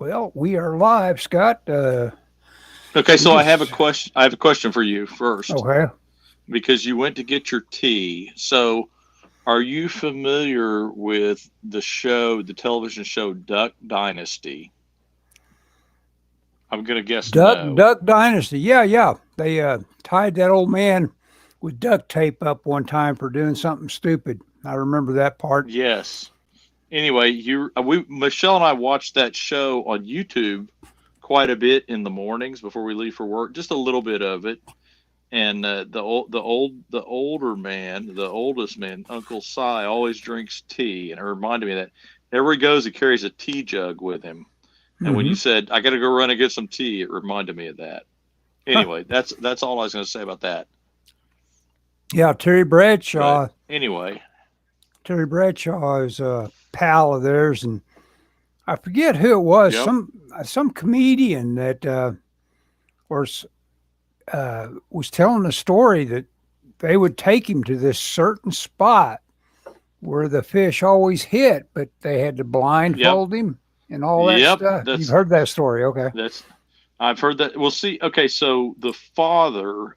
Well, we are live, Scott. Okay, We so I have a just question. I have a question for you first, okay. because you went to get your tea. So, are you familiar with the television show Duck Dynasty? I'm gonna guess no. Duck Dynasty. Yeah, yeah. They tied that old man with duct tape up one time for doing something stupid. I remember that part. Yes. Anyway, you we Michelle and I watched that show on YouTube quite a bit in the mornings before we leave for work, just a little bit of it. And the older man, the oldest man, Uncle Si, always drinks tea, and it reminded me of that everywhere he goes, he carries a tea jug with him. And when Hmm. you said I got to go run and get some tea, it reminded me of that. Anyway, that's all I was going to say about that. Yeah, Terry But Bradshaw. anyway, Terry Bradshaw is a pal of theirs, and I forget who it was. yep, Some comedian that was was telling a story that they would take him to this certain spot where the fish always hit, but they had to yep, blindfold him and all that yep. stuff. You've heard that story, okay? That's I've heard that. We'll see. Okay, so the father,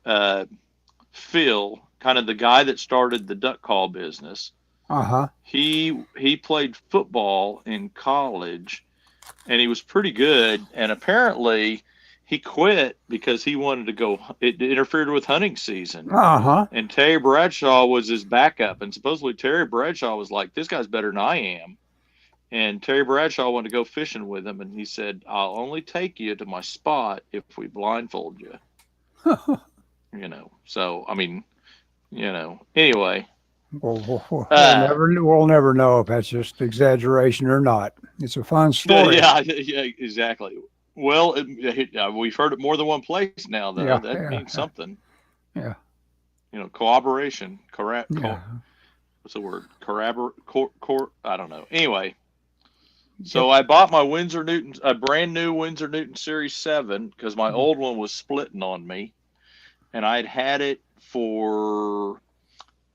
Phil, kind of the guy that started the duck call business, Uh huh. he played football in college, and he was pretty good. And apparently, he quit because he wanted to go. It interfered with hunting season. Uh huh. And Terry Bradshaw was his backup, and supposedly Terry Bradshaw was like, "This guy's better than I am." And Terry Bradshaw wanted to go fishing with him, and he said, "I'll only take you to my spot if we blindfold you." So I mean, Anyway, uh, We'll never know if that's just exaggeration or not. It's a fun story. yeah, exactly. Well, we've heard it more than one place now, though. Yeah, That yeah, means something. yeah, Cooperation. yeah. What's the word? I don't know. Anyway, Yep. so I bought my a brand new Windsor Newton Series 7 because my old one was splitting on me, and I'd had it for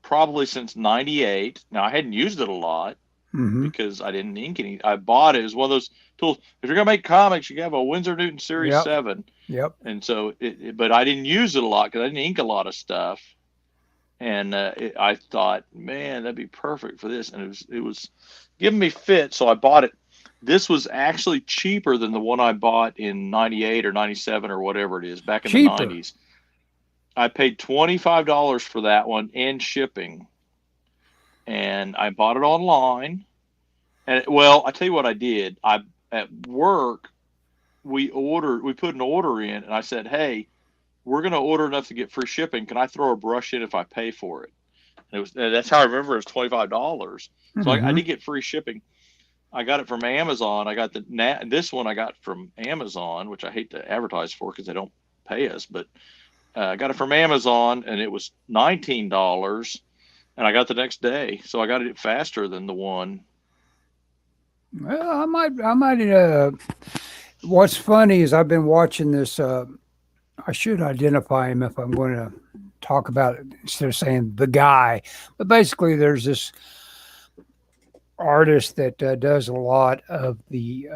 probably since '98. Now I hadn't used it a lot Mm-hmm. because I didn't ink any. I bought it. It was one of those tools. If you're gonna make comics, you have a Windsor Newton Series Yep. 7, Yep. and so but I didn't use it a lot because I didn't ink a lot of stuff. And I thought, man, that'd be perfect for this, and it was giving me fit, so I bought it. This was actually cheaper than the one I bought in '98 or '97 or whatever it is back in the Cheaper. '90s. I paid $25 for that one and shipping, and I bought it online. And well, I tell you what I did. I At work we put an order in, and I said, hey, we're going to order enough to get free shipping. Can I throw a brush in if I pay for it? And that's how I remember it was $25. So I Mm-hmm. did get free shipping. I got it from Amazon. I got this one I got from Amazon, which I hate to advertise for because they don't pay us, but I got it from Amazon, and it was $19, and I got the next day, so I got it faster than the one. Well, I might. What's funny is I've been watching this. I should identify him if I'm going to talk about it instead of saying the guy. But basically, there's this artist that does a lot of the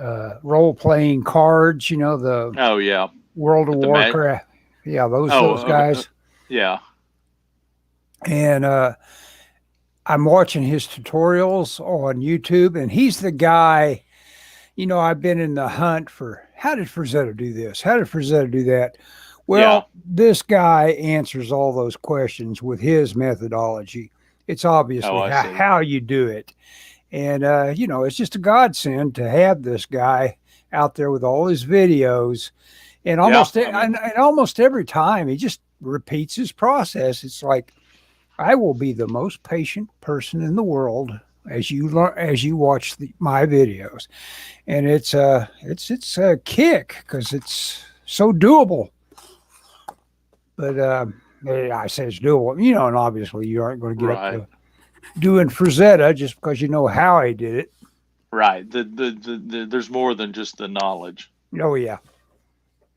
role playing cards. You know, the Oh yeah, World of at the Met. Warcraft. Yeah, Oh, those okay. guys. Yeah. And I'm watching his tutorials on YouTube, and he's the guy. You know, I've been in the hunt for how did Frazetta do this? How did Frazetta do that? Yeah. Well, this guy answers all those questions with his methodology. It's Oh, obviously I see. how you do it. And, it's just a godsend to have this guy out there with all his videos. And Yeah. I mean, almost every time he just repeats his process. It's like, I will be the most patient person in the world as you learn as you watch my videos, and it's a kick because it's so doable. But I say it's doable, and obviously you aren't going to get up right. to doing Frazetta just because you know how he did it. Right. There's more than just the knowledge. Oh yeah,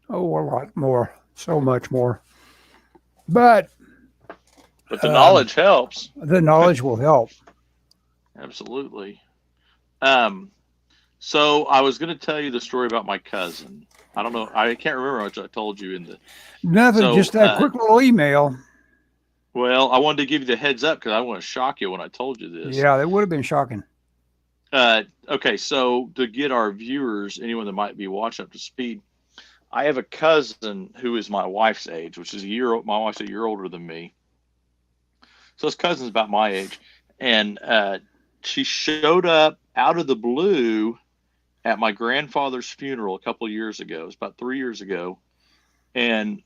oh a lot more, so much more. But But the knowledge helps. the knowledge will help. Absolutely. Um, So I was going to tell you the story about my cousin. I don't know. I can't remember how much I told you in the. Nothing, So, just that quick little email. well, I wanted to give you the heads up because I want to shock you when I told you this. Yeah, that would have been shocking. Okay, so to get our viewers, anyone that might be watching up to speed, I have a cousin who is my wife's age, which is a year. My wife's a year older than me, so his cousin's about my age, and she showed up out of the blue at my grandfather's funeral a couple of years ago. It was about 3 years ago, and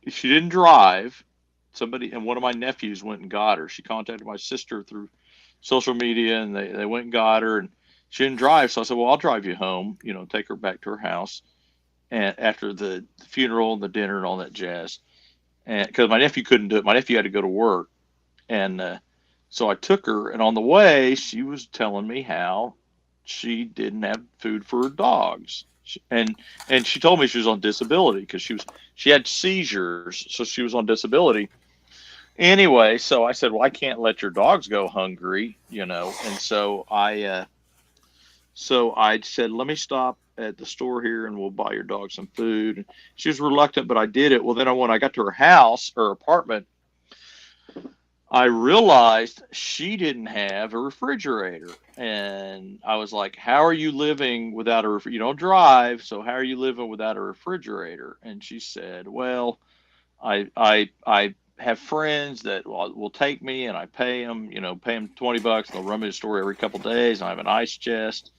she didn't drive. Somebody and one of my nephews went and got her. She contacted my sister through social media, and they went and got her, and she didn't drive. So I said, well, I'll drive you home, take her back to her house, and after the funeral and the dinner and all that jazz, and because my nephew couldn't do it, my nephew had to go to work, and so I took her, and on the way she was telling me how she didn't have food for her dogs. And she told me she was on disability because she had seizures, so she was on disability. Anyway, so I said, well, I can't let your dogs go hungry, and so I said, let me stop at the store here and we'll buy your dog some food. And she was reluctant, but I did it. Well, then when I got to her house, her apartment, I realized she didn't have a refrigerator. And I was like, how are you living without a refrigerator? You don't drive, so how are you living without a refrigerator? And she said, well, I have friends that will take me, and I pay them $20, and they'll run me to the store every couple of days. And I have an ice chest.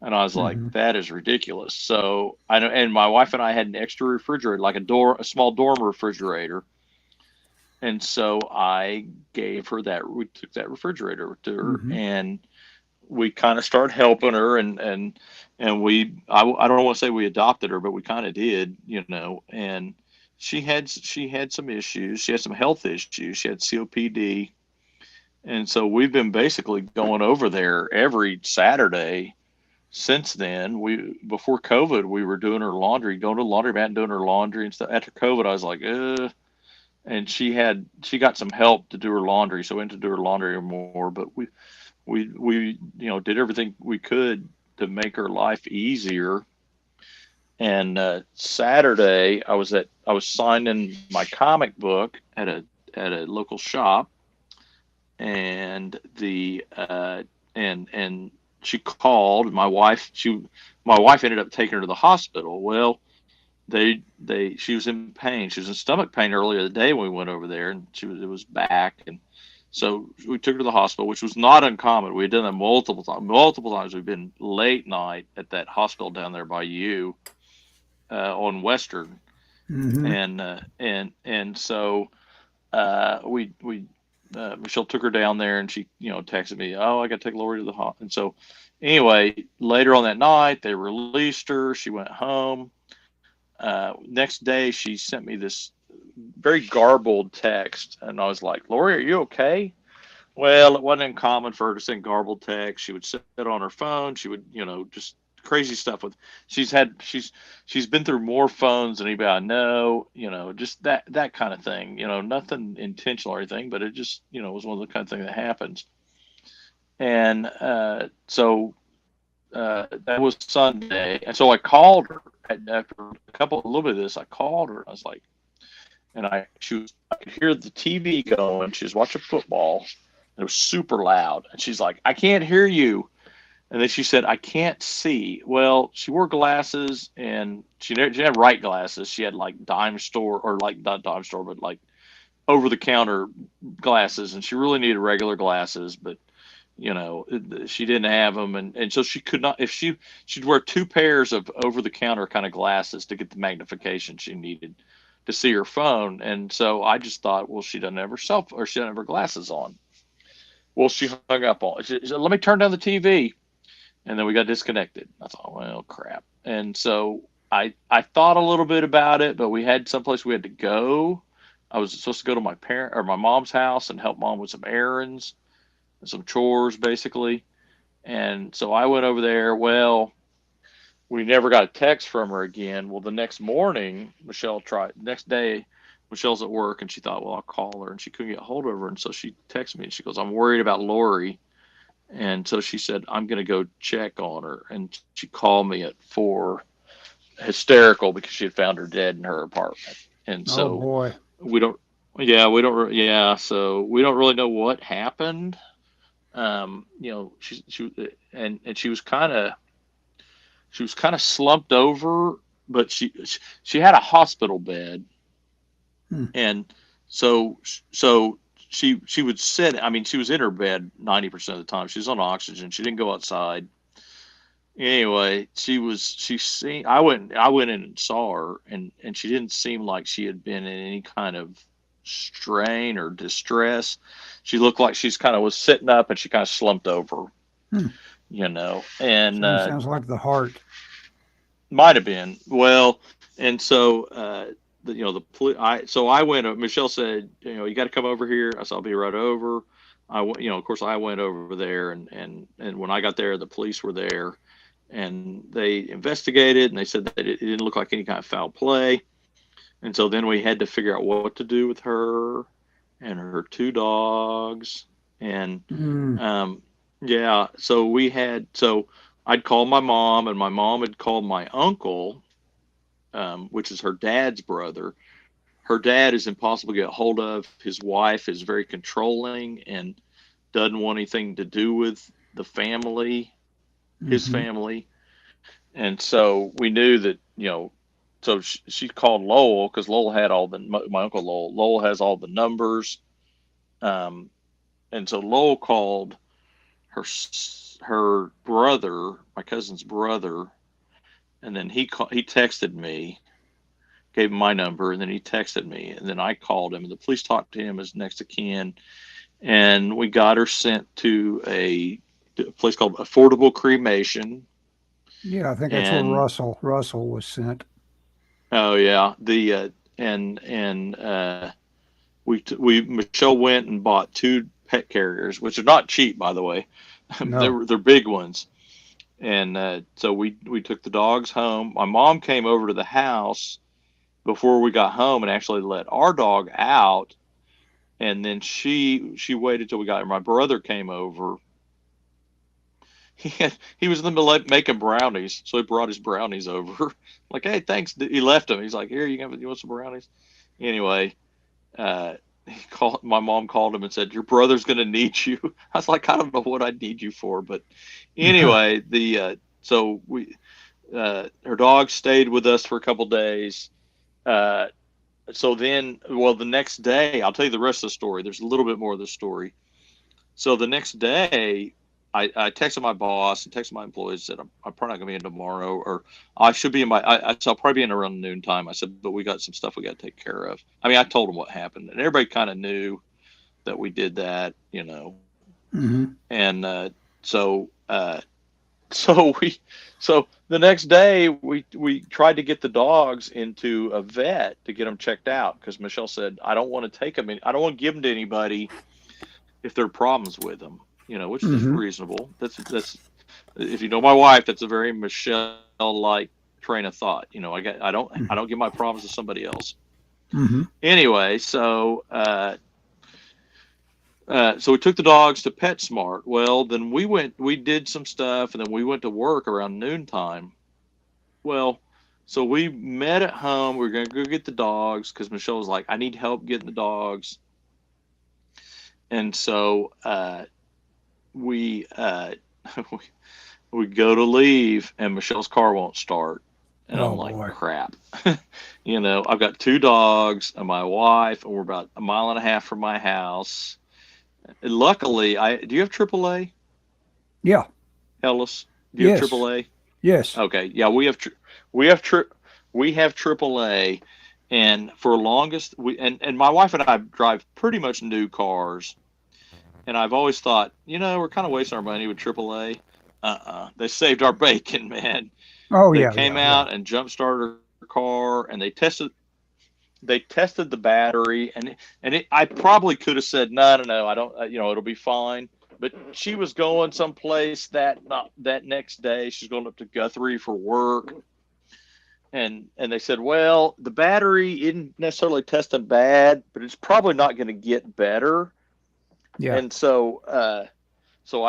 And I was like, Hmm. that is ridiculous. So I know, and my wife and I had an extra refrigerator, like a small dorm refrigerator. And so I gave her that. We took that refrigerator to her, Hmm. and we kind of started helping her, and I don't want to say we adopted her, but we kind of did. And she had some issues. She had some health issues. She had COPD, and so we've been basically going over there every Saturday since then. Before COVID, we were doing her laundry, going to the laundromat and doing her laundry and stuff. After COVID, I was like, and she got some help to do her laundry, so I went to do her laundry more. But we did everything we could to make her life easier. And Saturday, I was signing my comic book at a local shop, and the and she called my wife ended up taking her to the hospital. Well, she was in pain. She was in stomach pain earlier the day when we went over there, and it was back. And so we took her to the hospital, which was not uncommon. We had done that multiple times. Multiple times we've been late night at that hospital down there by you, on Western. Hmm. And so we Michelle took her down there, and she texted me, oh, I got to take Lori to the hospital. And so anyway, later on that night they released her. She went home. Next day she sent me this very garbled text, and I was like, Lori, are you okay? Well, it wasn't uncommon for her to send garbled text. She would sit on her phone. She would, just crazy stuff with. She's been through more phones than anybody I know. Just that kind of thing. Nothing intentional or anything, but it just, was one of the kind of thing that happens. And that was Sunday, and so I called her after a little bit of this. I called her. I was like, and I could hear the TV going. She was watching football. It was super loud. And she's like, I can't hear you. And then she said, I can't see. Well, she wore glasses, and she had right glasses. She had like dime store, or like not dime store, but like over the counter glasses. And she really needed regular glasses, but she didn't have them. And so she could not, if she'd wear two pairs of over the counter kind of glasses to get the magnification she needed to see her phone. And so I just thought, well, she doesn't have her she doesn't have her glasses on. Well, she hung up on. She said, let me turn down the TV, and then we got disconnected. I thought, well, crap. And so I thought a little bit about it, but we had someplace we had to go. I was supposed to go to my mom's house and help mom with some errands, some chores, basically. And so I went over there. Well, we never got a text from her again. Well, the next morning, next day, Michelle's at work, and she thought, well, I'll call her, and she couldn't get a hold of her. And so she texted me, and she goes, I'm worried about Lori. And so she said, I'm going to go check on her. And she called me at 4, hysterical because she had found her dead in her apartment. And Oh so boy. we don't, yeah. So we don't really know what happened. And she was kind of slumped over, but she had a hospital bed. Hmm. And so, so she would sit, I mean, she was in her bed 90% of the time. She was on oxygen. She didn't go outside. Anyway, I went in and saw her, and she didn't seem like she had been in any kind of strain or distress. She looked like she's kind of was sitting up and she kind of slumped over, Hmm. and Sounds like the heart. might have been. Well, and so the police. I went. Michelle said, you got to come over here. I said, I'll be right over. Of course, I went over there, and when I got there, the police were there, and they investigated, and they said that it didn't look like any kind of foul play, and so then we had to figure out what to do with her and her 2 dogs, and Hmm. yeah, so I'd called my mom, and my mom had called my uncle, which is her dad's brother. Her dad is impossible to get hold of. His wife is very controlling and doesn't want anything to do with the family, his Mm-hmm. family. And so we knew that, so she called Lowell because Lowell had my uncle Lowell. Lowell has all the numbers. Um, and so Lowell called her brother, my cousin's brother, and then he texted me, gave him my number, and then he texted me, and then I called him, and the police talked to him as next of kin, and we got her sent to a place called Affordable Cremation. Yeah, I think that's where And Russell was sent. oh yeah, the and we Michelle went and bought 2 pet carriers, which are not cheap, by the way. No. They're big ones. And so we took the dogs home. My mom came over to the house before we got home and actually let our dog out. And then she waited till we got here. My brother came over. He was in the middle of making brownies, so he brought his brownies over. Like, hey, thanks. He left them. He's like, here, you want some brownies? Anyway, my mom called him and said, your brother's going to need you. I was like, I don't know what I need you for, but anyway, so we her dog stayed with us for a couple days. Uh, so then, well, the next day, I'll tell you the rest of the story. There's a little bit more of the story. So the next day, I texted my boss and texted my employees, said, I'm probably not going to be in tomorrow, or I should be in so I'll probably be in around noontime. I said, but we got some stuff we got to take care of. I mean, I told them what happened, and everybody kind of knew that we did that. Mm-hmm. And so, so so the next day we tried to get the dogs into a vet to get them checked out because Michelle said, I don't want to take them I don't want to give them to anybody if there are problems with them, which is Mm-hmm. reasonable. That's if you know my wife, that's a very Michelle like train of thought. I don't give my problems to somebody else. Mm-hmm. Anyway, so we took the dogs to PetSmart. Well, then we did some stuff, and then we went to work around noontime. Well, so we met at home. We were going to go get the dogs because Michelle was like, I need help getting the dogs. And so we, we go to leave, and Michelle's car won't start. And I'm Oh like, boy. crap. I've got 2 dogs and my wife, and we're about a mile and a half from my house. And luckily, do you have AAA, Yeah. Ellis? Do you have Yes. AAA? Yes. Okay, yeah, we have we have AAA, and for longest and my wife and I drive pretty much new cars, and I've always thought, we're kind of wasting our money with AAA. They saved our bacon, man. Oh They yeah. came Yeah. Yeah. out and jump started her car, and they tested the battery, I probably could have said, no, I don't, it'll be fine. But she was going someplace that next day. She's going up to Guthrie for work, and they said, well, the battery isn't necessarily testing bad, but it's probably not going to get better. Yeah. And so So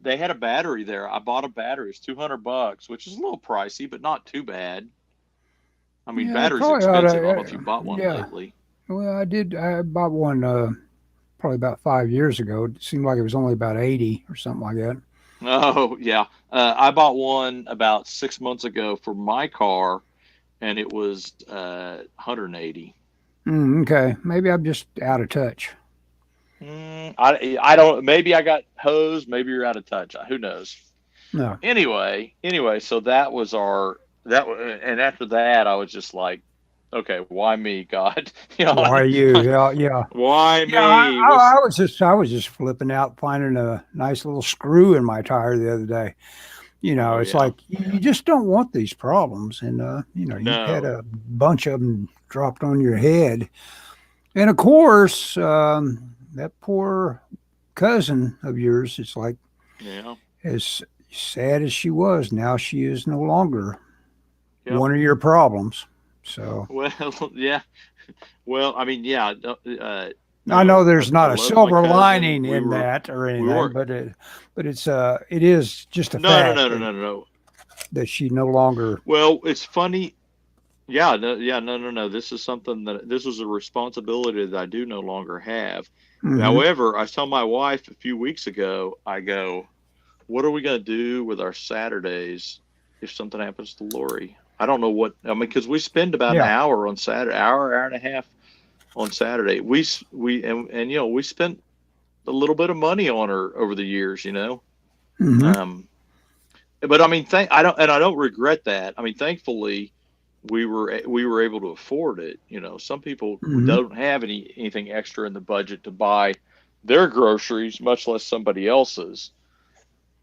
they had a battery there. I bought a battery. It's $200, which is a little pricey, but not too bad. I mean, Yeah, battery's probably ought expensive. I don't know to. if you bought one Yeah. lately. Well, I did. I bought one probably about 5 years ago. It seemed like it was only about 80 or something like that. Oh, yeah. I bought one about 6 months ago for my car, and it was 180. Okay, maybe I'm just out of touch. I don't. Maybe I got hosed. Maybe you're out of touch. Who knows? No. Anyway. So that was and after that, I was just like, okay, why me, God? Why you? Yeah, yeah. Why Yeah, me? I was just flipping out, finding a nice little screw in my tire the other day. Oh It's yeah, like you just don't want these problems, and you've had no, a bunch of them dropped on your head, and of course, that poor cousin of yours. It's like yeah, as sad as she was, now she is no longer yep. one of your problems. So Well, yeah. Well, I mean, yeah. I know I there's not a love my silver cousin. lining in that or We anything, weren't. but it is just a No, no, fact no, no, no, no, no. that she no longer. Well, it's funny. Yeah, no, yeah, no, no, no. This was a responsibility that I do no longer have. Hmm. However, I told my wife a few weeks ago, I go, what are we going to do with our Saturdays if something happens to Lori? I don't know what, I mean, because we spend about an Yeah. hour on Saturday, hour and a half on Saturday. We spent a little bit of money on her over the years. Hmm. Um, but I mean, I don't regret that. I mean, thankfully, we were able to afford it. Some people Hmm. don't have anything extra in the budget to buy their groceries, much less somebody else's.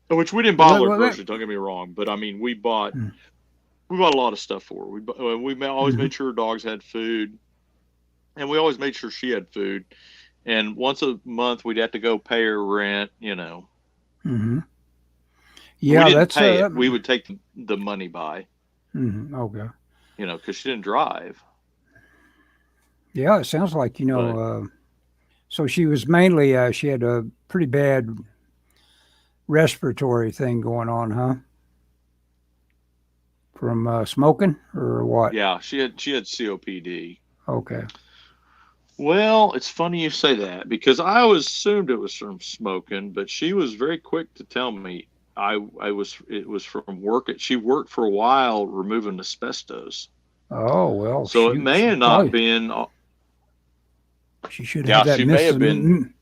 Which we didn't buy all our Well, groceries. Don't get me wrong, but I mean, we bought a lot of stuff for her. We always hmm. made sure her dogs had food, and we always made sure she had food. And once a month, we'd have to go pay her rent. Hmm. We Yeah, didn't that's pay it. We would take the money by, okay. because she didn't drive. Yeah, it sounds like But so she was mainly she had a pretty bad respiratory thing going on, huh? From smoking or what? yeah, she had COPD. Okay. Well, it's funny you say that because I always assumed it was from smoking, but she was very quick to tell me it was from work. She worked for a while removing asbestos, Oh well, so it may she have not probably been. she should have Yeah, that she may have been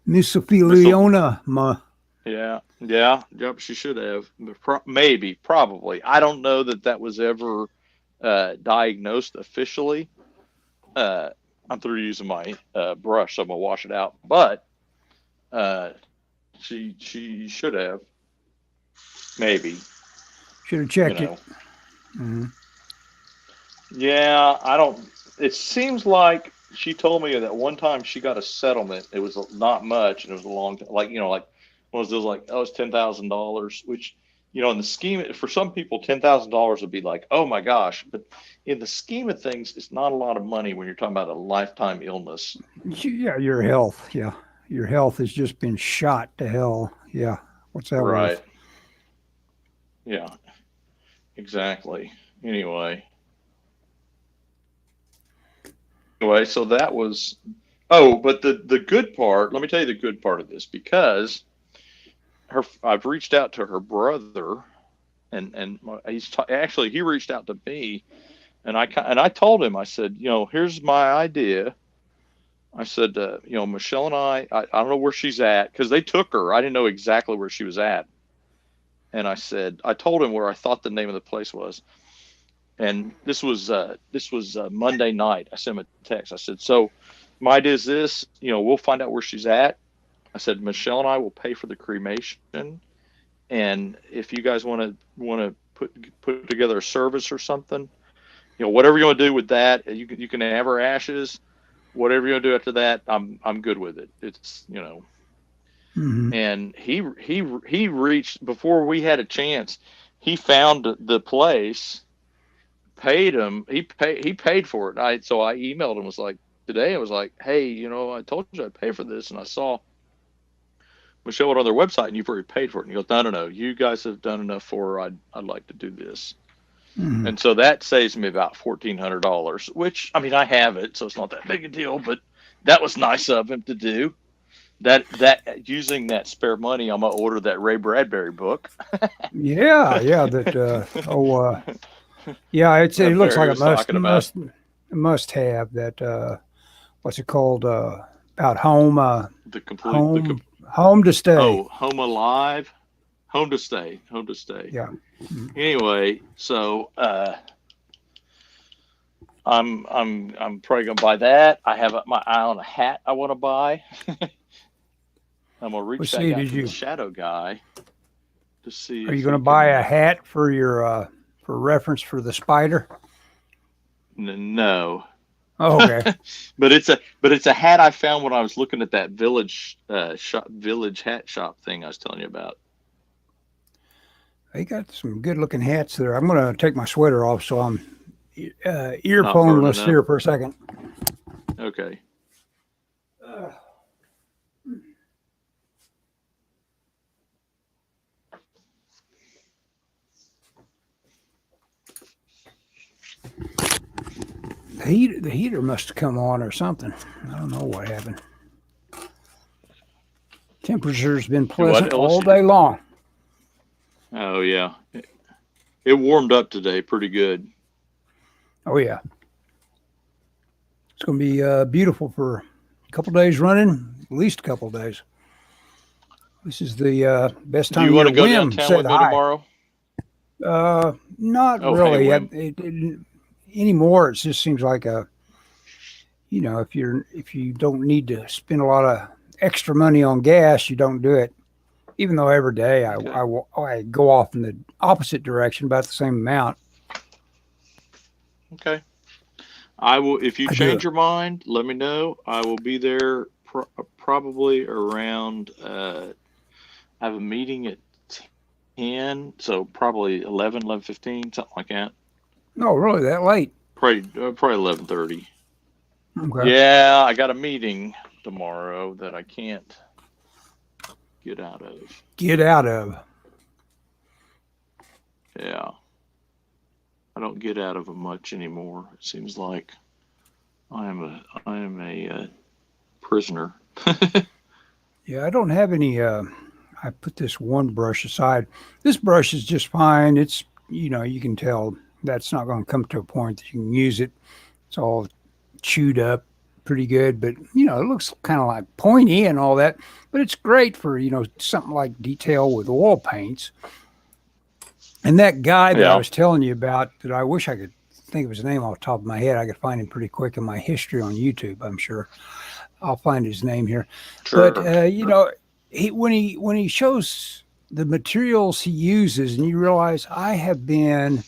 missile. mesothelioma. Yeah, yeah, yep. She should have. Maybe, probably. I don't know that was ever diagnosed officially. Uh, I'm through using my brush, so I'm gonna wash it out. But uh, she should have, maybe. Should have You checked it. know. Hmm. Yeah, I don't. It seems like she told me that one time she got a settlement. It was not much, and it was a long, like one of those like, oh, it's $10,000, which in the scheme for some people, $10,000 would be like, oh my gosh, but in the scheme of things, it's not a lot of money when you're talking about a lifetime illness. Yeah, your health. Yeah, your health has just been shot to hell. Yeah, what's that worth? Right. Yeah. Exactly. Anyway. So that was. Oh, but the good part. Let me tell you the good part of this because I've reached out to her brother, and actually he reached out to me, and I told him, I said, here's my idea. I said, Michelle and I don't know where she's at because they took her. I didn't know exactly where she was at, and I told him where I thought the name of the place was, and this was Monday night. I sent him a text. I said, so my idea is this. We'll find out where she's at. I said, Michelle and I will pay for the cremation, and if you guys want to put together a service or something, whatever you want to do with that, you can have her ashes. Whatever you want to do after that, I'm good with it. It's. Hmm. And he reached before we had a chance. He found the place, paid him. He paid for it. So I emailed him, was like today. I was like, hey, I told you I'd pay for this, and I saw we show it on their website and you've already paid for it. And he goes, no, you guys have done enough for her. I'd like to do this. Mhm. And so that saves me about $1,400, which, I mean, I have it, so it's not that big a deal, but that was nice of him to do. That using that spare money, I'm gonna order that Ray Bradbury book. Yeah, yeah. It that looks Barry like was talking about. must have that. What's it called? About home, home to stay. Home Alive, Home to Stay. Yeah. Mhm. Anyway, so I'm probably gonna buy that. I have my eye on a hat I want to buy. I'm gonna reach back out to the shadow guy to see. Are you going to buy a hat for your for reference for the spider? No. Oh, okay. but it's a hat I found when I was looking at that village hat shop thing I was telling you about. They got some good looking hats there. I'm going to take my sweater off so I'm earphoneless here for a second. Okay. The heater must have come on or something. I don't know what happened. Temperature's been pleasant all day long. Oh yeah, it warmed up today pretty good. Oh yeah, it's going to be beautiful for a couple days running, at least a couple days. This is the best time. Do you want to go downtown with me tomorrow? Not really. Anymore, it just seems like if you don't need to spend a lot of extra money on gas, you don't do it. Even though every day I go off in the opposite direction about the same amount. Okay. I will. If you change your mind, let me know. I will be there probably around. I have a meeting at 10, so probably 11:15, something like that. Oh, really? That late? Probably 11:30. Okay. Yeah, I got a meeting tomorrow that I can't get out of. Yeah. I don't get out of them much anymore. It seems like I am a prisoner. Yeah, I don't have any. I put this one brush aside. This brush is just fine. It's you can tell that's not going to come to a point that you can use it. It's all chewed up pretty good, but it looks kind of like pointy and all that, but it's great for something like detail with oil paints. And that guy that I was telling you about, that I wish I could think of his name off the top of my head. I could find him pretty quick in my history on YouTube, I'm sure. I'll find his name here. Sure. But when he shows the materials he uses, and you realize I have been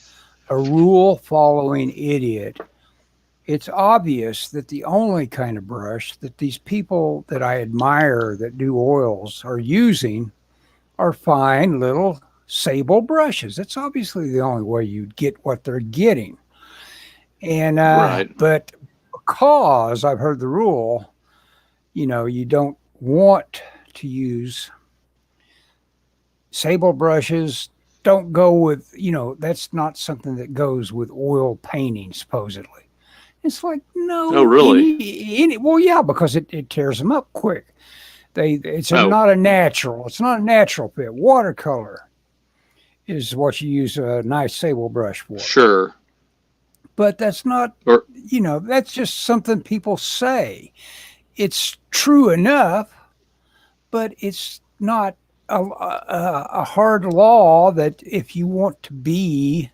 a rule following idiot. It's obvious that the only kind of brush that these people that I admire that do oils are using are fine little sable brushes. That's obviously the only way you'd get what they're getting. And but because I've heard the rule, you don't want to use sable brushes. Don't go with, that's not something that goes with oil painting, supposedly. It's like, no. Oh, really? Well, yeah, because it tears them up quick. Not a natural. It's not a natural fit. Watercolor is what you use a nice sable brush for. Sure. But that's not, that's just something people say. It's true enough, but it's not a hard law that if you want to be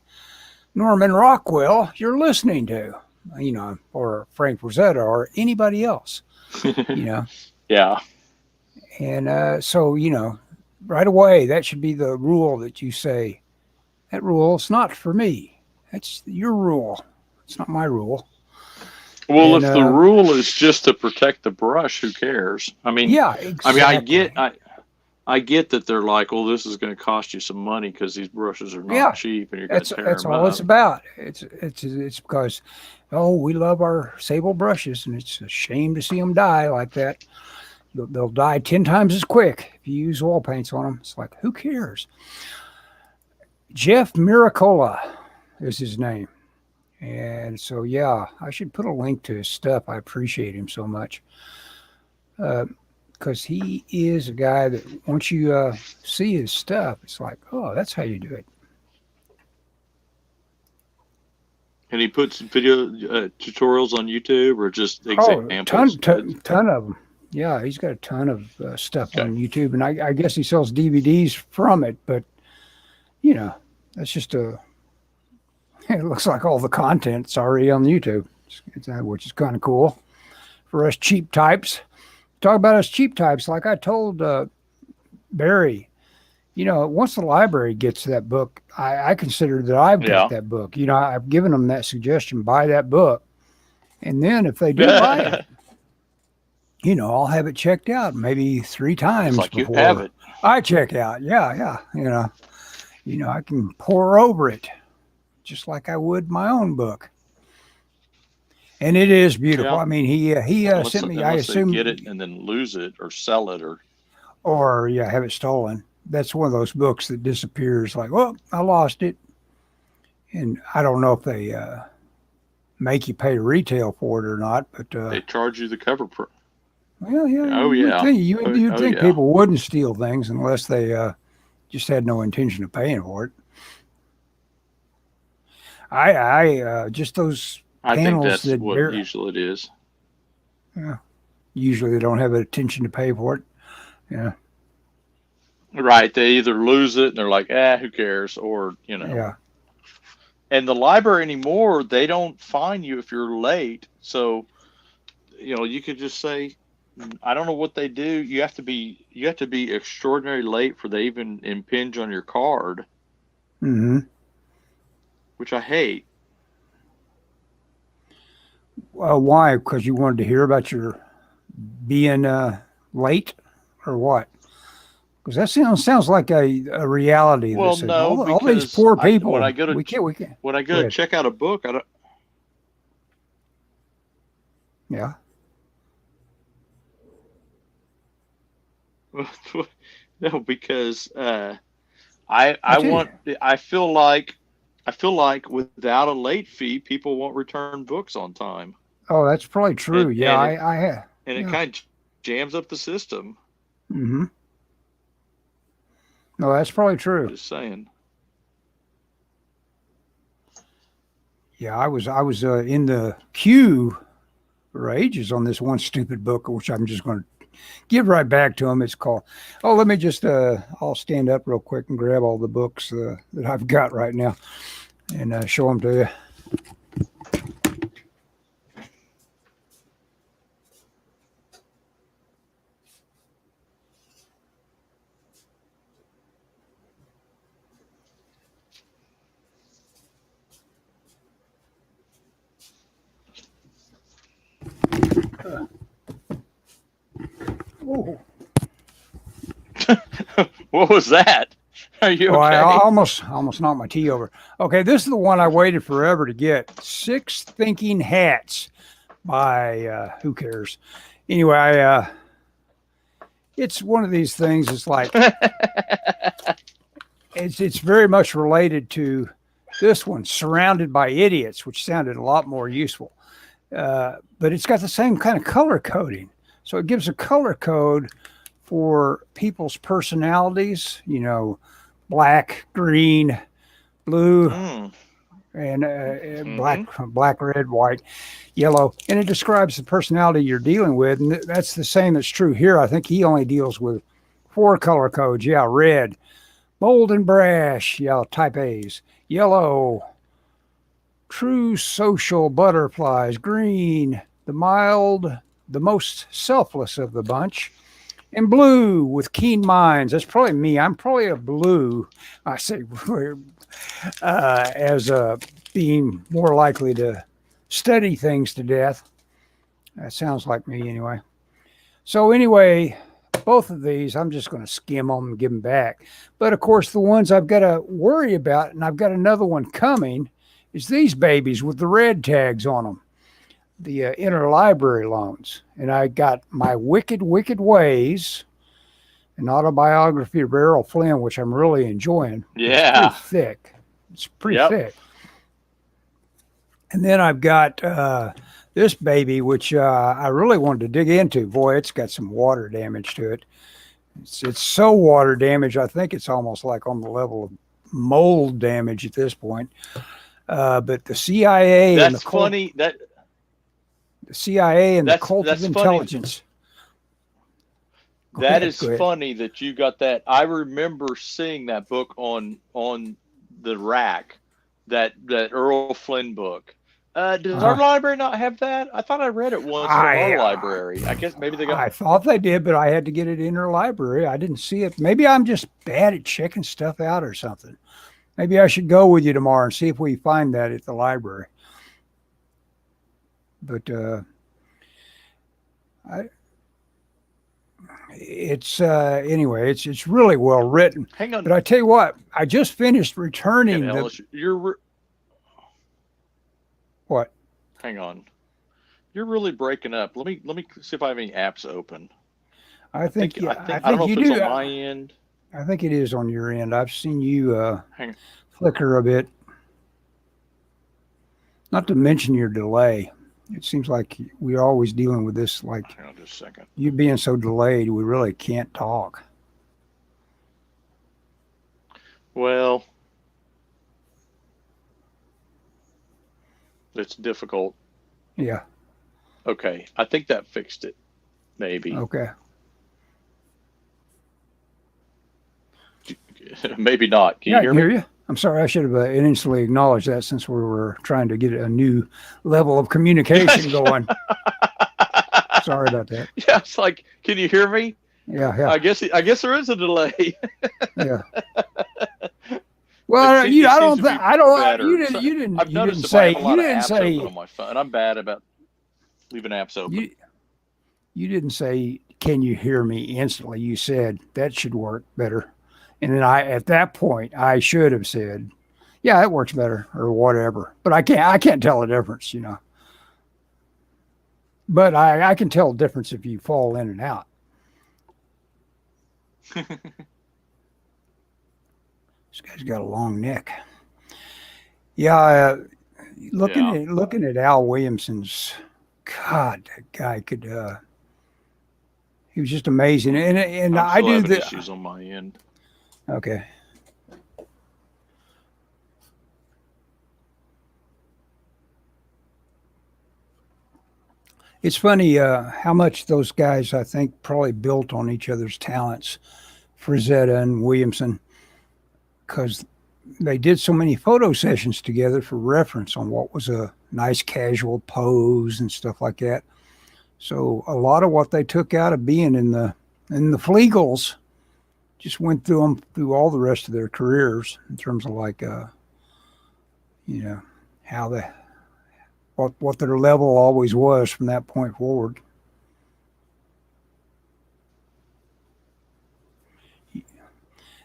Norman Rockwell, you're listening to, or Frank Rosetta or anybody else, Yeah. And so, right away, that should be the rule that you say, that rule is not for me. That's your rule. It's not my rule. Well, if the rule is just to protect the brush, who cares? I mean, yeah, exactly. I mean, I get that they're like, well, this is going to cost you some money because these brushes are not cheap, and you're going to tear them up. That's all it's about. It's because, we love our sable brushes, and it's a shame to see them die like that. They'll die 10 times as quick if you use oil paints on them. It's like, who cares? Jeff Miracola is his name. And so, yeah, I should put a link to his stuff. I appreciate him so much. Because he is a guy that once you see his stuff, it's like, oh, that's how you do it. And he puts video tutorials on YouTube or just examples? Ton of them. Yeah, he's got a ton of stuff on YouTube. And I guess he sells DVDs from it. But, you know, that's just it looks like all the content's already on YouTube, which is kind of cool for us cheap types. Talk about us cheap types. Like I told Barry, you know, once the library gets that book, I consider that I've got that book. You know, I've given them that suggestion, buy that book. And then if they do buy it, you know, I'll have it checked out maybe 3 times like before you have it. I check out. Yeah. You know, I can pour over it just like I would my own book. And it is beautiful. Yeah. I mean, he sent me. I assume they get it and then lose it or sell it or have it stolen. That's one of those books that disappears. Like, well, I lost it, and I don't know if they make you pay retail for it or not. But they charge you the cover price. Well, yeah. Oh yeah. You'd think people wouldn't steal things unless they just had no intention of paying for it. I just those. I think that's what usually it is. Yeah. Usually they don't have an intention to pay for it. Yeah. Right. They either lose it and they're like, who cares? Or, you know. Yeah. And the library anymore, they don't fine you if you're late. So, you know, you could just say, I don't know what they do. You have to be extraordinarily late for they even impinge on your card. Mm-hmm. Which I hate. Why? Because you wanted to hear about your being late, or what? Because that sounds like a reality. Well, no, all these poor people. When I go to we can't. When I go to check out a book, I don't. Yeah. No, because I feel like without a late fee, people won't return books on time. Oh, that's probably true. And, I have. And it kind of jams up the system. Mm-hmm. No, that's probably true. Just saying. Yeah, I was in the queue for ages on this one stupid book, which I'm just going to give right back to him. It's called. Oh, let me just. I'll stand up real quick and grab all the books that I've got right now, and show them to you. Oh. What was that? Are you okay? I almost knocked my tea over. Okay, this is the one I waited forever to get. 6 Thinking Hats by who cares? Anyway, it's one of these things. It's like it's very much related to this one, Surrounded by Idiots, which sounded a lot more useful. But it's got the same kind of color coding. So it gives a color code for people's personalities, you know, black, green, blue, and black, red, white, yellow. And it describes the personality you're dealing with. And that's the same that's true here. I think he only deals with 4 color codes. Yeah, red, bold and brash, type A's, yellow, true social butterflies, green, the mild, the most selfless of the bunch, and blue with keen minds. That's probably me. I'm probably a blue. I say as being more likely to study things to death. That sounds like me anyway. So anyway, both of these, I'm just going to skim them and give them back. But of course, the ones I've got to worry about, and I've got another one coming, is these babies with the red tags on them. interlibrary loans, and I got My Wicked Wicked Ways, an autobiography of Errol Flynn, which I'm really enjoying. It's pretty Yeah. thick. It's pretty Yep. thick. And then I've got this baby, which I really wanted to dig into. Boy, it's got some water damage to it. It's so water damage. I think it's almost like on the level of mold damage at this point. But the CIA and That's funny. the CIA and the That's cult of funny. intelligence. That is funny that you got that. I remember seeing that book on the rack, that Earl Flynn book. Does our library not have that? I thought I read it once from our library. I guess maybe they got. I thought they did, but I had to get it in their library. I didn't see it. Maybe I'm just bad at checking stuff out or something. Maybe I should go with you tomorrow and see if we find that at the library. But anyway, it's really well written. Hang on. But I tell you what, I just finished returning Ellis, what? Hang on. You're really breaking up. Let me see if I have any apps open. I think I don't know you if it's do. on my end. I think it is on your end. I've seen you flicker a bit. Not to mention your delay. It seems like we're always dealing with this. Like, hang on just a second. You being so delayed, we really can't talk. Well, it's difficult. Yeah. Okay. I think that fixed it. Maybe. Okay. Maybe not. Can you hear me? I hear you. I'm sorry. I should have instantly acknowledged that since we were trying to get a new level of communication going. Sorry about that. Yeah, it's like, can you hear me? Yeah. I guess there is a delay. Yeah. Well, you didn't say on my phone. I'm bad about leaving apps open. You didn't say, "Can you hear me?" instantly. You said that should work better. And then at that point, I should have said, "Yeah, it works better," or whatever. But I can't tell the difference, But I can tell the difference if you fall in and out. This guy's got a long neck. Yeah, looking at Al Williamson's, God, that guy could. He was just amazing, and I'm I do having the issues on my end. Okay. It's funny how much those guys, I think, probably built on each other's talents, Frazetta and Williamson, because they did so many photo sessions together for reference on what was a nice casual pose and stuff like that. So a lot of what they took out of being in the Flegels just went through all the rest of their careers in terms of like, how what their level always was from that point forward.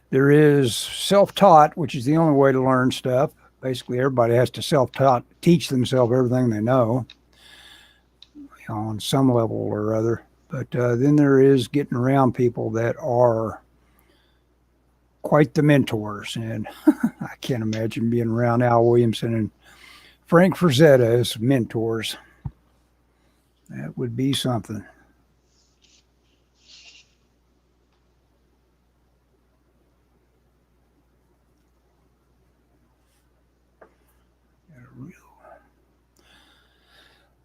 There is self-taught, which is the only way to learn stuff. Basically, everybody has to teach themselves everything they know, on some level or other. But then there is getting around people that are quite the mentors, and I can't imagine being around Al Williamson and Frank Frazetta as mentors. That would be something.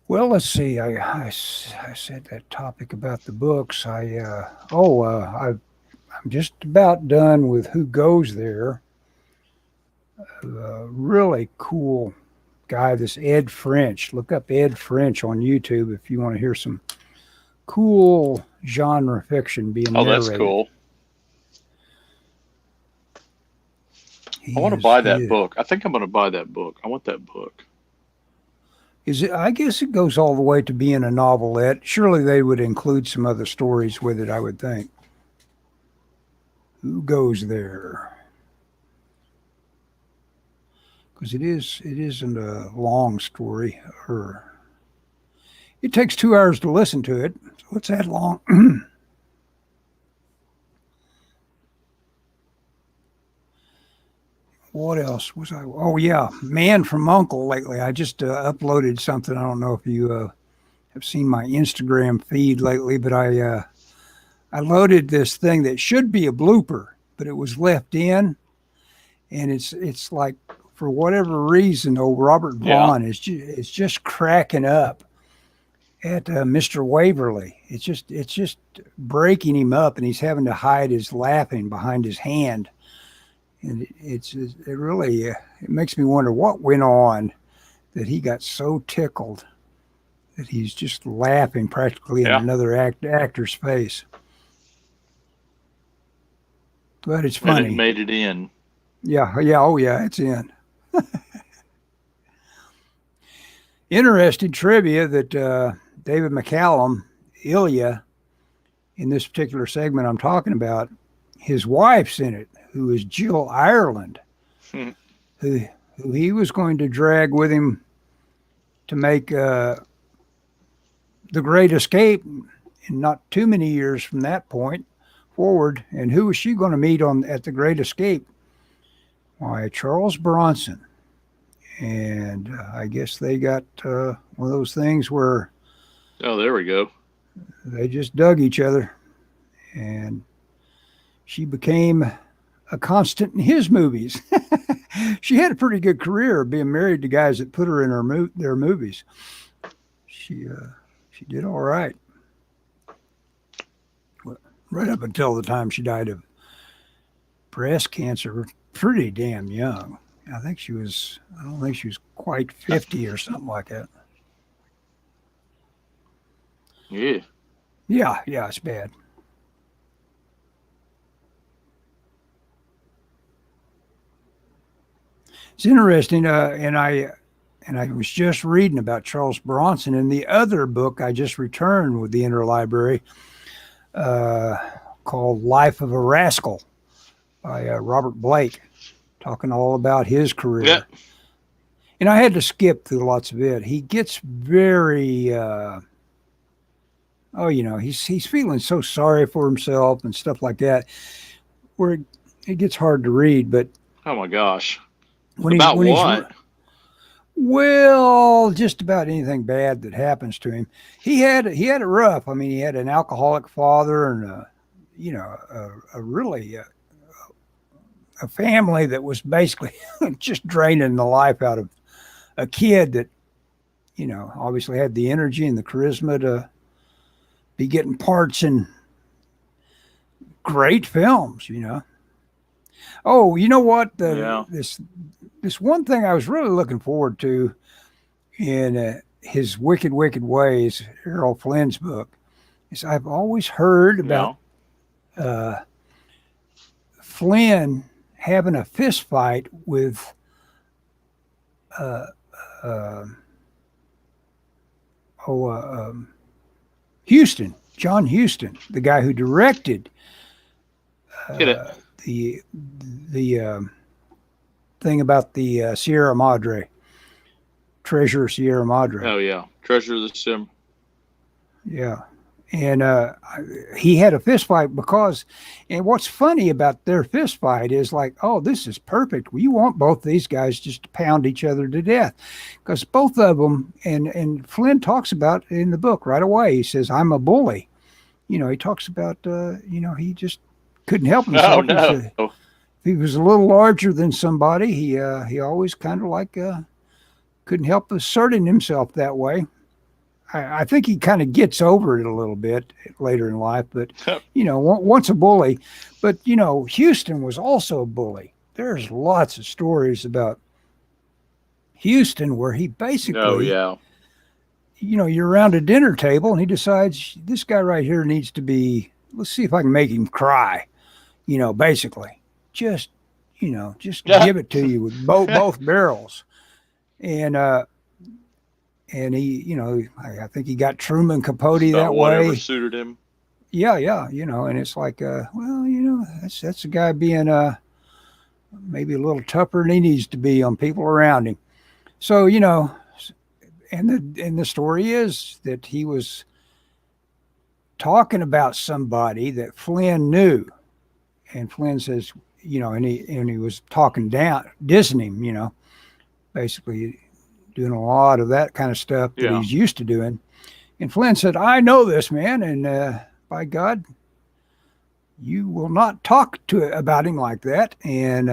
Well, let's see. I said that topic about the books. I'm just about done with Who Goes There. Really cool guy, this Ed French. Look up Ed French on YouTube if you want to hear some cool genre fiction being narrated. Oh, that's cool. I want to buy that book. I think I'm going to buy that book. I want that book. I guess it goes all the way to being a novelette. Surely they would include some other stories with it, I would think. Who Goes There? Because it isn't a long story. It takes 2 hours to listen to it, so it's that long. What else was I? Oh yeah, Man from Uncle. Lately, I just uploaded something. I don't know if you have seen my Instagram feed lately, but I loaded this thing that should be a blooper, but it was left in, and it's like for whatever reason, old Robert Vaughn is just cracking up at Mr. Waverly. It's just breaking him up, and he's having to hide his laughing behind his hand. And it really it makes me wonder what went on that he got so tickled that he's just laughing practically in another actor's face. But it's funny. And it made it in. Yeah, oh yeah, it's in. Interesting trivia that David McCallum, Ilya, in this particular segment I'm talking about, his wife's in it, who is Jill Ireland, who he was going to drag with him to make The Great Escape, and not too many years from that point forward. And who was she going to meet at The Great Escape? Why, Charles Bronson. And I guess they got one of those things where there we go. They just dug each other, and she became a constant in his movies. She had a pretty good career being married to guys that put her in their movies. She did all right. Right up until the time she died of breast cancer, pretty damn young. I don't think she was quite 50 or something like that. Yeah. Yeah, it's bad. It's interesting, and I was just reading about Charles Bronson in the other book I just returned with the Interlibrary, called Life of a Rascal by Robert Blake, talking all about his career. Yeah. And I had to skip through lots of it. He gets very, he's feeling so sorry for himself and stuff like that, where it gets hard to read. But oh my gosh. When what? Well, just about anything bad that happens to him. He had it rough. I mean, he had an alcoholic father and a family that was basically just draining the life out of a kid that, obviously had the energy and the charisma to be getting parts in great films, Oh, you know what? This one thing I was really looking forward to in his Wicked, Wicked Ways, Errol Flynn's book, is I've always heard about Flynn having a fist fight with John Huston, the guy who directed the thing about the Sierra Madre, Treasure Sierra Madre. Oh yeah, Treasure of the Sim. Yeah, and he had a fist fight because, and what's funny about their fist fight is like, oh, this is perfect. Well, you want both these guys just to pound each other to death, because both of them, and Flynn talks about in the book right away. He says, "I'm a bully." He talks about, he just couldn't help himself. Oh no. If he was a little larger than somebody, he always kind of like couldn't help asserting himself that way. I think he kind of gets over it a little bit later in life, but once a bully. But Houston was also a bully. There's lots of stories about Houston where he basically, you're around a dinner table and he decides this guy right here needs to be. Let's see if I can make him cry. Basically, just give it to you with both barrels, and he, I think he got Truman Capote that way. Whatever suited him. Yeah, and it's like, that's a guy being maybe a little tougher than he needs to be on people around him. So, the story is that he was talking about somebody that Flynn knew, and Flynn says, and he was talking down, dissing him, basically doing a lot of that kind of stuff that Yeah. he's used to doing. And Flynn said, "I know this man, and by God, you will not talk about him like that." And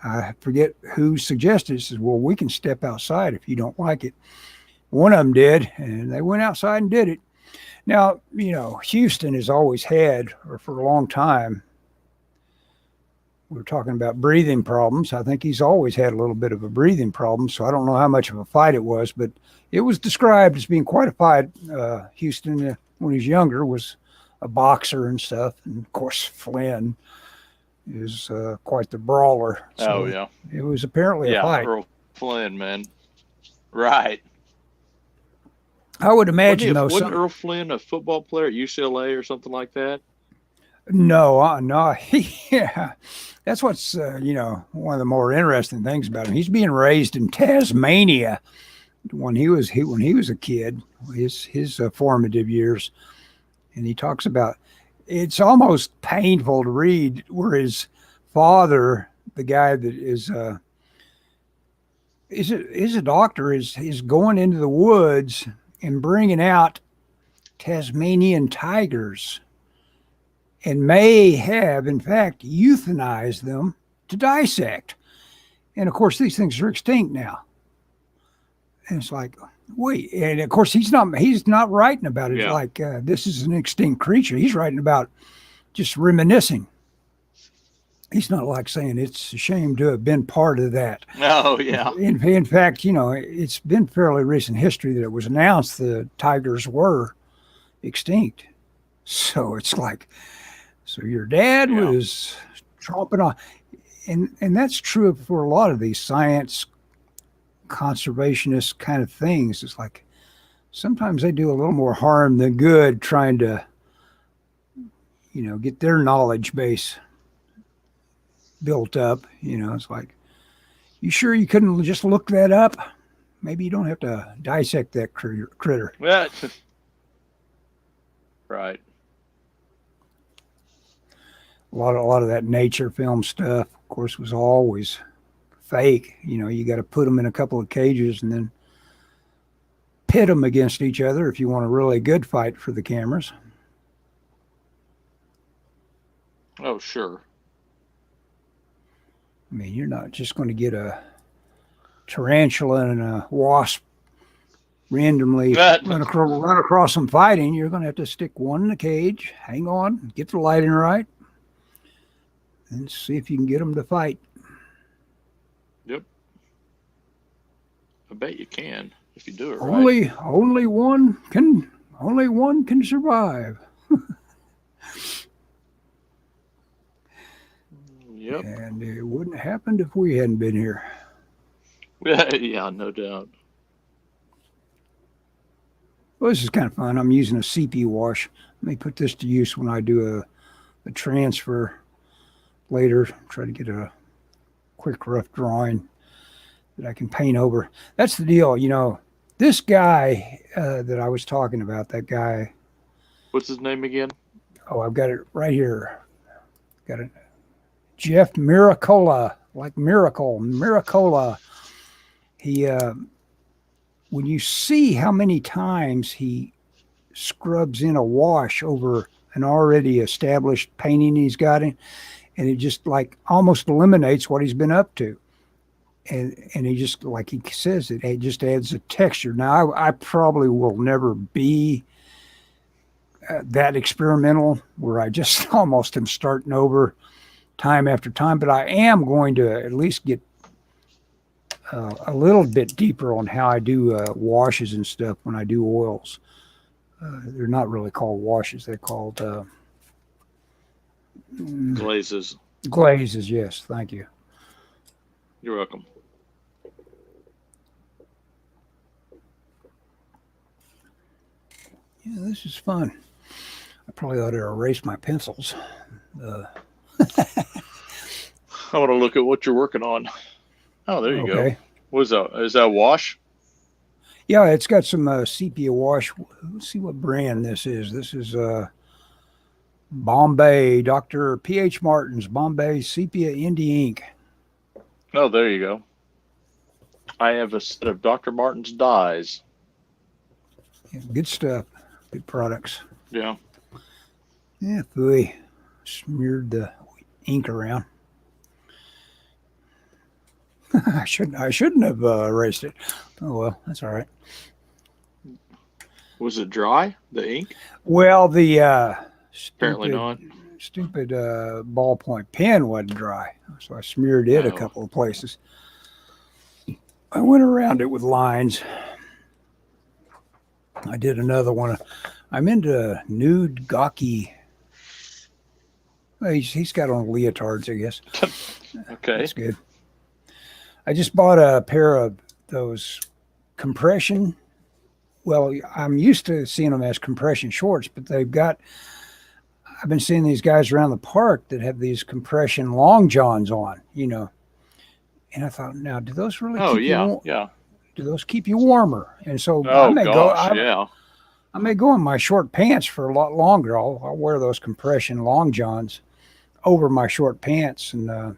I forget who suggested it. Says, "Well, we can step outside if you don't like it." One of them did, and they went outside and did it. Now, Houston has always had, or for a long time, we were talking about breathing problems. I think he's always had a little bit of a breathing problem, so I don't know how much of a fight it was, but it was described as being quite a fight. Houston, when he was younger, was a boxer and stuff, and of course Flynn is quite the brawler. So yeah. it was apparently a fight. Earl Flynn, man. Right. I would imagine, wasn't Earl Flynn a football player at UCLA or something like that? No. Yeah, that's what's one of the more interesting things about him. He's being raised in Tasmania when he was a kid, his formative years, and he talks about. It's almost painful to read where his father, the guy that is a doctor, is going into the woods and bringing out Tasmanian tigers, and may have, in fact, euthanized them to dissect. And of course, these things are extinct now. And it's like, wait. And of course, he's not writing about it like this is an extinct creature. He's writing about just reminiscing. He's not like saying it's a shame to have been part of that. Oh, yeah. In fact, it's been fairly recent history that it was announced the tigers were extinct. So it's like, so your dad was tromping on. And that's true for a lot of these science conservationist kind of things. It's like sometimes they do a little more harm than good trying to, get their knowledge base built up. It's like, you sure you couldn't just look that up? Maybe you don't have to dissect that critter. Yeah. Right. A lot of that nature film stuff, of course, was always fake. You got to put them in a couple of cages and then pit them against each other if you want a really good fight for the cameras. Oh, sure. I mean, you're not just going to get a tarantula and a wasp randomly run across them fighting. You're going to have to stick one in a cage, hang on, get the lighting right, and see if you can get them to fight. Yep. I bet you can if you do it right. Only one can survive. Yep. And it wouldn't have happened if we hadn't been here. Yeah, no doubt. Well, this is kind of fun. I'm using a CP wash. Let me put this to use when I do a transfer later. Try to get a quick rough drawing that I can paint over. That's the deal. This guy that I was talking about, that guy. What's his name again? Oh, I've got it right here. Got it. Jeff Miracola, like Miracola. He, when you see how many times he scrubs in a wash over an already established painting he's got in, and it just like almost eliminates what he's been up to. And he just, like he says, it just adds a texture. Now, I probably will never be that experimental where I just almost am starting over time after time, but I am going to at least get a little bit deeper on how I do washes and stuff when I do oils. They're not really called washes. They're called glazes. Glazes, yes. Thank you. You're welcome. Yeah, this is fun. I probably ought to erase my pencils. I want to look at what you're working on. Oh, there you go. What is that? Is that a wash? Yeah, it's got some sepia wash. Let's see what brand this is. This is Bombay, Dr. P.H. Martin's Bombay Sepia Indie Ink. Oh, there you go. I have a set of Dr. Martin's dyes. Yeah, good stuff. Good products. Yeah. Yeah, boy. Smeared the ink around. I shouldn't have erased it. Oh well, that's all right. Was it dry, the ink? Well, the Apparently not. stupid ballpoint pen wasn't dry, so I smeared it a Oh. couple of places. I went around it with lines. I did another one. I'm into nude gawky. Well, he's got on leotards, I guess. Okay. That's good. I just bought a pair of those compression. Well, I'm used to seeing them as compression shorts, but I've been seeing these guys around the park that have these compression long johns on, And I thought, now, do those really Oh, keep yeah. you Yeah. do those keep you warmer? And so Oh, I may gosh. Yeah. I may go in my short pants for a lot longer. I'll wear those compression long johns over my short pants and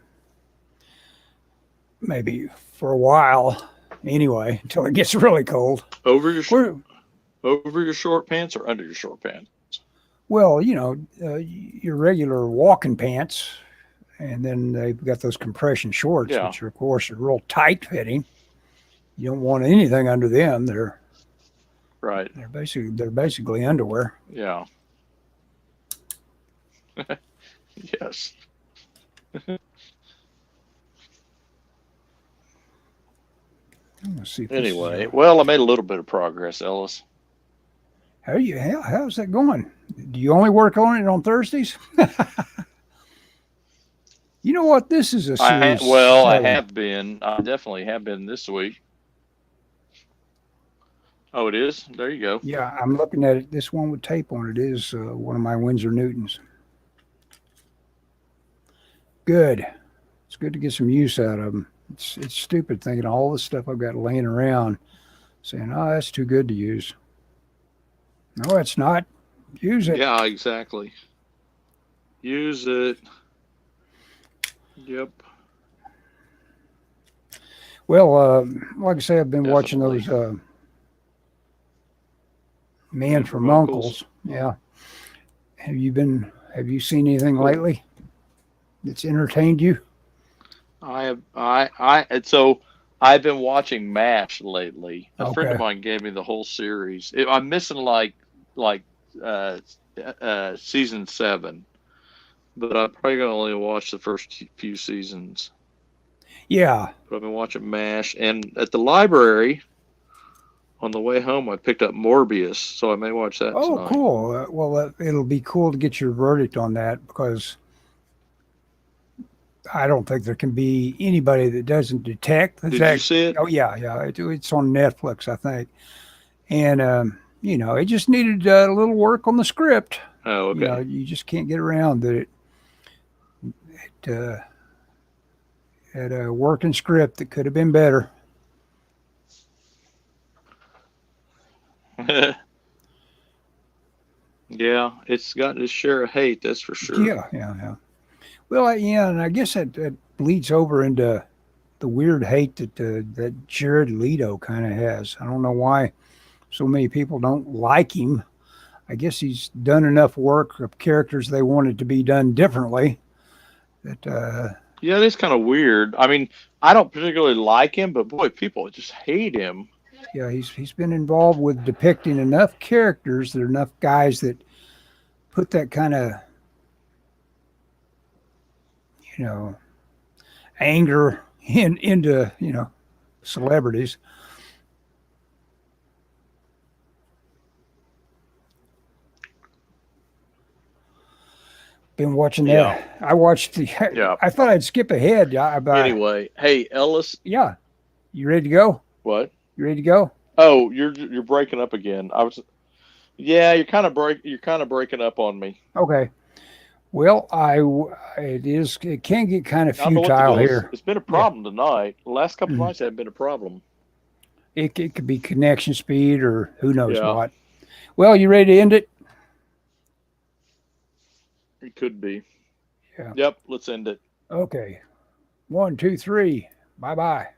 maybe for a while anyway, until it gets really cold. Over your short pants or under your short pants? Well, your regular walking pants, and then they've got those compression shorts, Yeah. which are, of course, are real tight fitting. You don't want anything under them. They're Right. basically underwear. Yeah. Yes. Let's see if this is, Anyway, well, I made a little bit of progress, Ellis. how's that going? Do you only work on it on Thursdays? You know what? This is a series. I have been. I definitely have been this week. Oh, it is? There you go. Yeah, I'm looking at it. This one with tape on it is one of my Winsor Newtons. Good. It's good to get some use out of them. It's stupid thinking all the stuff I've got laying around saying, oh, that's too good to use. No, it's not. Use it. Yeah, exactly. Use it. Yep. Well, like I say, I've been watching Definitely. those Man from Uncles. Yeah. Have you seen anything lately that's entertained you? So I've been watching MASH lately. A friend of Okay. mine gave me the whole series. I'm missing season 7, but I'm probably gonna only watch the first few seasons. Yeah. But I've been watching MASH, and at the library on the way home, I picked up Morbius, so I may watch that Oh, tonight. cool. Well, it'll be cool to get your verdict on that because I don't think there can be anybody that doesn't detect. Did you see it? Oh, yeah. It's on Netflix, I think. And, it just needed a little work on the script. Oh, okay. You just can't get around that it had a working script that could have been better. Yeah, it's got its share of hate, that's for sure. Yeah. Well, and I guess that bleeds over into the weird hate that Jared Leto kind of has. I don't know why so many people don't like him. I guess he's done enough work of characters they wanted to be done differently. That Yeah, it is kind of weird. I mean, I don't particularly like him, but boy, people just hate him. yeah, he's been involved with depicting enough characters. There are enough guys that put that kind of anger into celebrities. Been watching that. Yeah. I watched the. Yeah. I thought I'd skip ahead. Anyway, hey, Ellis, Yeah. You ready to go? what? You ready to go? Oh, you're breaking up again. Yeah, you're kind of breaking up on me. Okay. Well, it can get kind of I don't know what the futile deal is. here. It's been a problem tonight. The last couple Mhm. of nights have been a problem. It could be connection speed or who knows Yeah. what. Well, you ready to end it? It could be. Yeah. Yep. Let's end it. Okay. 1, 2, 3. Bye-bye.